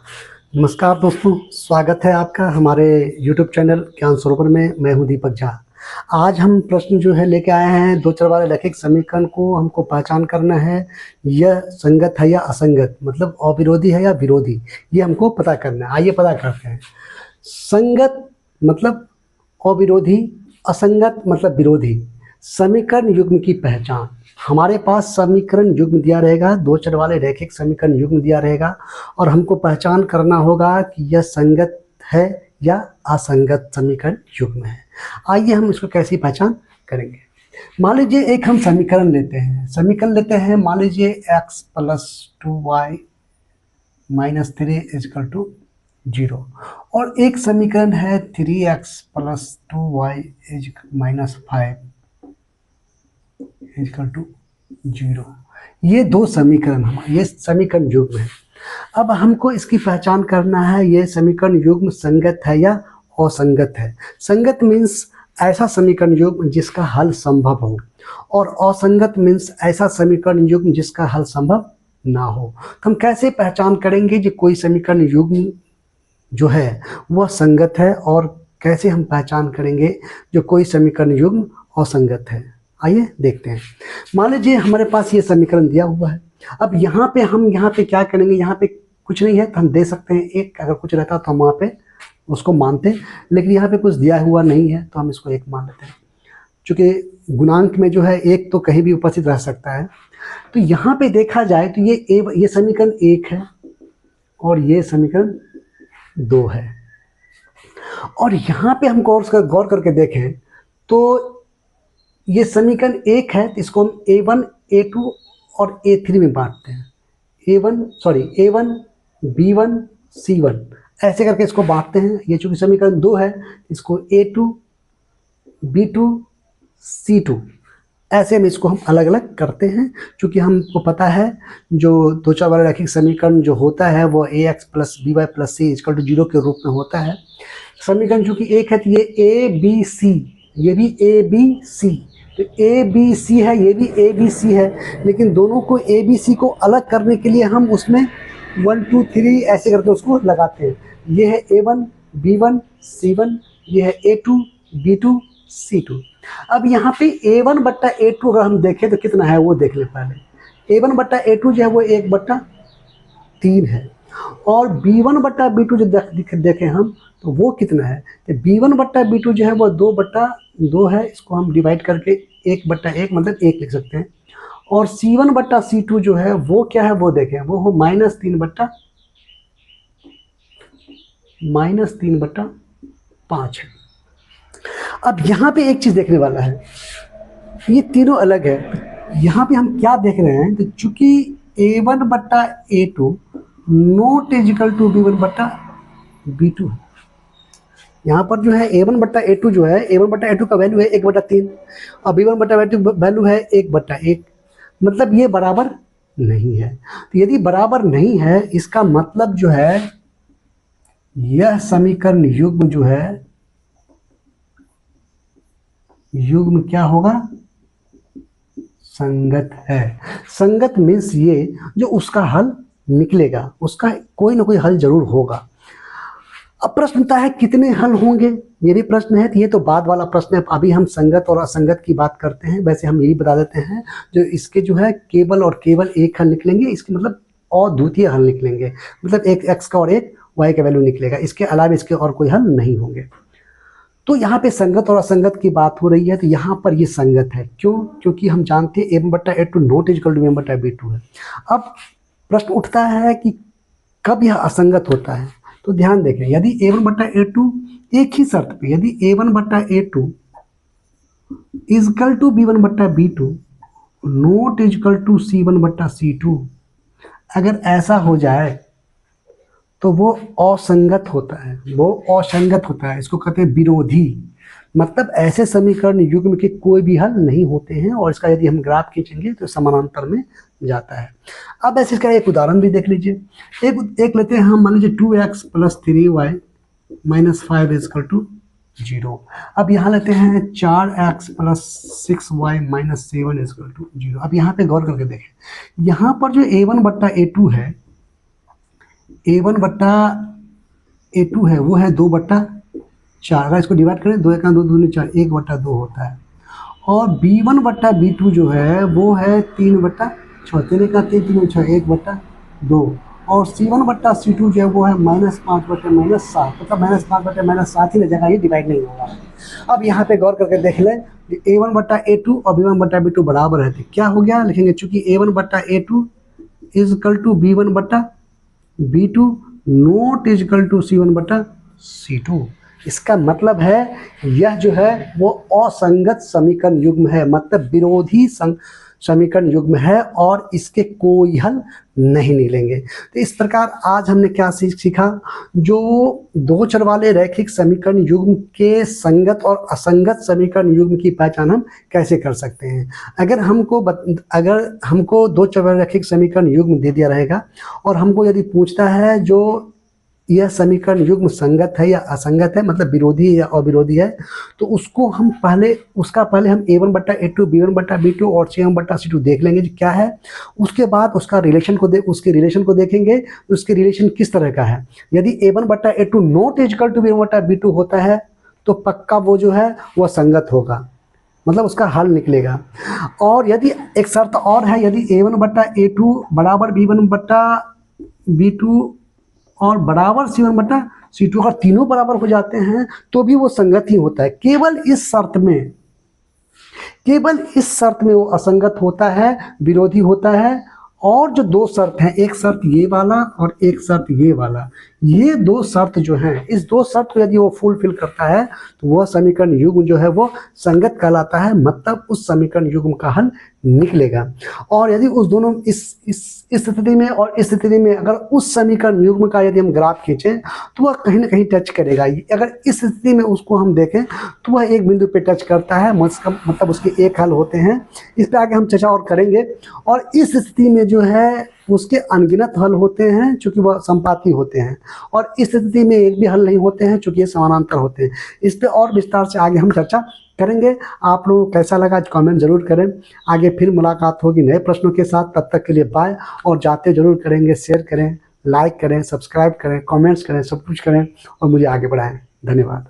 नमस्कार दोस्तों, स्वागत है आपका हमारे यूट्यूब चैनल ज्ञान सरोवर में। मैं हूं दीपक झा। आज हम प्रश्न जो है लेके आए हैं, दो चर वाले रैखिक समीकरण को हमको पहचान करना है। यह संगत है या असंगत, मतलब अविरोधी है या विरोधी, ये हमको पता करना है। आइए पता करते हैं। संगत मतलब अविरोधी, असंगत मतलब विरोधी। समीकरण युग्म की पहचान। हमारे पास समीकरण युग्म दिया रहेगा, दो चर वाले रैखिक समीकरण युग्म दिया रहेगा और हमको पहचान करना होगा कि यह संगत है या असंगत समीकरण युग्म है। आइए हम इसको कैसी पहचान करेंगे। मान लीजिए एक हम समीकरण लेते हैं, मान लीजिए x plus 2y minus 3 equal to 0 और एक समीकरण है 3x plus 2y minus 5 is equal to 0। ये दो समीकरण ये समीकरण युग्म है। अब हमको इसकी पहचान करना है, ये समीकरण युग्म संगत है या असंगत है। संगत मीन्स ऐसा समीकरण युग्म जिसका हल संभव हो, और असंगत मीन्स ऐसा समीकरण युग्म जिसका हल संभव ना हो। तो हम कैसे पहचान करेंगे कि कोई समीकरण युग्म जो है वह संगत है, और कैसे हम पहचान करेंगे जो कोई समीकरण युग्म असंगत है। आइए देखते हैं। मान लीजिए हमारे पास ये समीकरण दिया हुआ है। अब यहाँ पे क्या करेंगे, यहाँ पे कुछ नहीं है तो हम दे सकते हैं एक, अगर कुछ रहता तो हम वहाँ पे उसको मानते, लेकिन यहाँ पे कुछ दिया हुआ नहीं है तो हम इसको एक मान लेते हैं। चूँकि गुणांक में जो है एक तो कहीं भी उपस्थित रह सकता है, तो यहाँ पे देखा जाए तो ये समीकरण एक है और ये समीकरण दो है। और यहाँ पे हम गौर करके देखें तो ये समीकरण एक है, तो इसको हम A1, A2 और A3 में बांटते हैं। A1, B1, C1 ऐसे करके इसको बांटते हैं। ये चूंकि समीकरण दो है, इसको A2, B2, C2 ऐसे में इसको हम अलग अलग करते हैं। चूँकि हमको पता है जो दो चर वाला रैखिक समीकरण जो होता है वो ax plus b y plus c equal to 0 के रूप में होता है। समीकरण चूँकि एक है तो ये ए बी सी, ये भी ए बी सी, तो ए बी सी है, ये भी ए बी सी है, लेकिन दोनों को ए बी सी को अलग करने के लिए हम उसमें 1 2 3 ऐसे करके उसको लगाते हैं। ये है A1, B1, C1, ये है A2, B2, C2। अब यहाँ पे A1 बट्टा A2 अगर हम देखें तो कितना है वो देख लें पहले। A1 बट्टा A2 जो है वो 1/3 है, और B1 बट्टा B2 जो देखें हम तो वो कितना है, तो B1 बट्टा B2 जो है वो 2/2 है। इसको हम डिवाइड करके 1/1 मतलब 1 लिख सकते हैं। और C1 बट्टा C2 जो है वो क्या है वो देखें, वो हो -3/5 है। अब यहाँ पे एक चीज़ देखने वाला है, ये तीनों अलग है। यहाँ पे हम क्या देख रहे हैं, तो चूंकि A1 बट्टा A2 not is equal to B1 बट्टा B2 है। यहाँ पर जो है A1 बट्टा A2 जो है, A1 बट्टा A2 का वैल्यू है 1/3 और B1 बट्टा B2 वैल्यू है 1/1, मतलब ये बराबर नहीं है। तो यदि बराबर नहीं है, इसका मतलब जो है यह समीकरण युग्म जो है, युग्म क्या होगा, संगत है। संगत मीन्स ये जो उसका हल निकलेगा, उसका कोई ना कोई हल जरूर होगा। अब प्रश्न होता है कितने हल होंगे, ये भी प्रश्न है। तो ये तो बाद वाला प्रश्न है, अभी हम संगत और असंगत की बात करते हैं। वैसे हम यही बता देते हैं, जो इसके जो है केवल और केवल एक हल निकलेंगे, इसके मतलब अद्वितीय हल निकलेंगे, मतलब एक x का और एक y का वैल्यू निकलेगा। इसके अलावा इसके और कोई हल नहीं होंगे। तो यहाँ पे संगत और असंगत की बात हो रही है, तो यहाँ पर ये संगत है। क्यों? क्योंकि हम जानते हैं A1 बट्टा A2 not equal to B1 बट्टा B2 है। अब प्रश्न उठता है कि कब यह असंगत होता है, तो ध्यान देखें, यदि A1 बट्टा A2 एक ही शर्त पे, यदि A1 बट्टा A2 इजकल टू B1 बट्टा B2 not is equal to C1 बट्टा C2, अगर ऐसा हो जाए तो वो असंगत होता है, वो असंगत होता है। इसको कहते हैं विरोधी, मतलब ऐसे समीकरण युग्म के कोई भी हल नहीं होते हैं, और इसका यदि हम ग्राफ खींचेंगे तो समानांतर में जाता है। अब ऐसे इसका एक उदाहरण भी देख लीजिए। एक लेते हैं हम, मान लीजिए 2x plus 3y minus 5 is equal to 0। अब यहाँ लेते हैं 4x plus 6y minus 7 is equal to 0। अब यहाँ पे गौर करके देखें, यहाँ पर जो A1 बट्टा A2 है, A1 बट्टा A2 है वो है 2/4। अगर इसको डिवाइड करें 2 1 2 2 4 1/2 होता है। और B1 बट्टा B2 जो है वो है 3/6। 3 का 3 3 6 1/2। और C1 बट्टा C2 जो है वो है -5/-7, मतलब -5/-7 ही लगेगा, ये डिवाइड नहीं होगा। अब यहाँ पे गौर करके देख लें, A1 बट्टा A2 और B1 बट्टा B2 बराबर है, तो क्या हो गया, लिखेंगे चूंकि A1 बट्टा A2 is equal to B1 बट्टा B2 note is equal to C1 बट्टा C2। इसका मतलब है यह जो है वो असंगत समीकरण युग्म है, मतलब विरोधी समीकरण युग्म है और इसके कोई हल नहीं निकलेंगे। तो इस प्रकार आज हमने क्या सीखा, जो दो चर वाले रैखिक समीकरण युग्म के संगत और असंगत समीकरण युग्म की पहचान हम कैसे कर सकते हैं। अगर हमको दो चर वाले रैखिक समीकरण युग्म दे दिया रहेगा और हमको यदि पूछता है जो यह समीकरण युग्म संगत है या असंगत है, मतलब विरोधी है या अविरोधी है, तो उसको हम पहले हम A1 बट्टा A2 B1 बट्टा B2 और C1 बट्टा C2 देख लेंगे कि क्या है। उसके बाद उसके रिलेशन को देखेंगे, उसके रिलेशन किस तरह का है। यदि A1 बट्टा A2 not equal to B1 बट्टा B2 होता है तो पक्का वो जो है वह संगत होगा, मतलब उसका हल निकलेगा। और यदि एक शर्त और है, यदि A1 बट्टा A2 बराबर B1 बट्टा B2 और बराबर C1 बट्टा C2, अगर तीनों बराबर हो जाते हैं तो भी वो संगत ही होता है। केवल इस शर्त में वो असंगत होता है, विरोधी होता है। और जो दो शर्त हैं, एक शर्त ये वाला और एक शर्त ये वाला, ये दो शर्त जो हैं, इस दो शर्त को यदि वो फुलफिल करता है तो वह समीकरण युग्म जो है वो संगत कहलाता है, मतलब उस समीकरण युग्म का हल निकलेगा। और यदि उस दोनों इस स्थिति में और इस स्थिति में अगर उस समीकरण युग्म का यदि हम ग्राफ खींचें तो वह कहीं ना कहीं टच करेगा। अगर इस स्थिति में उसको हम देखें तो वह एक बिंदु पे टच करता है, मतलब उसके एक हल होते हैं। इस पर आगे हम चर्चा और करेंगे। और इस स्थिति में जो है उसके अनगिनत हल होते हैं, चूंकि वह संपाती होते हैं। और इस स्थिति में एक भी हल नहीं होते हैं, चूंकि ये समानांतर होते हैं। इस पे और विस्तार से आगे हम चर्चा करेंगे। आप लोगों को कैसा लगा कमेंट जरूर करें। आगे फिर मुलाकात होगी नए प्रश्नों के साथ, तब तक के लिए बाय। और जाते जरूर करेंगे, शेयर करें, लाइक करें, सब्सक्राइब करें, कमेंट्स करें, सब कुछ करें और मुझे आगे बढ़ाएं। धन्यवाद।